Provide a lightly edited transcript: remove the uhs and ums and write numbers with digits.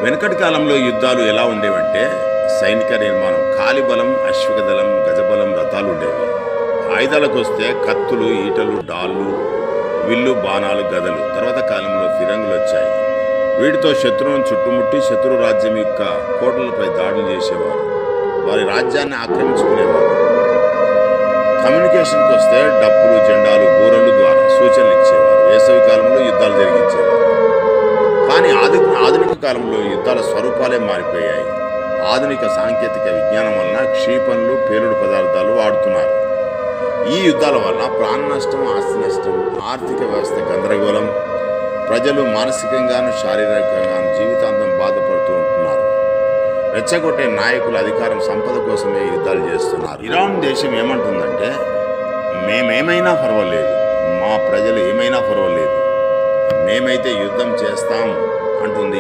వెనకటి కాలంలో యుద్ధాలు ఎలా ఉండేవంటే సైనిక నిర్మాణం, కాలిబలం, అశ్వికదళం, గజబలం, రథాలు ఉండేవి. ఆయుధాలకు వస్తే కత్తులు, ఈటలు, డాళ్ళు, విల్లు, బాణాలు, గదలు. తర్వాత కాలంలో ఫిరంగులు వచ్చాయి. వీటితో శత్రువును చుట్టుముట్టి శత్రు రాజ్యం యొక్క కోటలపై దాడులు చేసేవారు. వారి రాజ్యాన్ని ఆక్రమించుకునేవారు. కమ్యూనికేషన్కి వస్తే డప్పులు, జెండాలు, బూరలు ద్వారా సూచనలు ఇచ్చేవారు. వేసవి కాలంలో యుద్ధాలు జరిగించేవారు. కానీ ఆధునిక కాలంలో యుద్ధాల స్వరూపాలే మారిపోయాయి. ఆధునిక సాంకేతిక విజ్ఞానం వలన క్షిపణులు, పేలుడు పదార్థాలు వాడుతున్నారు. ఈ యుద్ధాల వలన ప్రాణ నష్టం, ఆస్తి నష్టం, ఆర్థిక వ్యవస్థ గందరగోళం, ప్రజలు మానసికంగాను శారీరకంగాను జీవితాంతం బాధపడుతూ ఉంటున్నారు. రెచ్చగొట్టే నాయకులు అధికారం, సంపద కోసమే యుద్ధాలు చేస్తున్నారు. ఇరాన్ దేశం ఏమంటుందంటే, మేమేమైనా పర్వాలేదు, మా ప్రజలు ఏమైనా పర్వాలేదు, మేమైతే యుద్ధం చేస్తాం అంటుంది.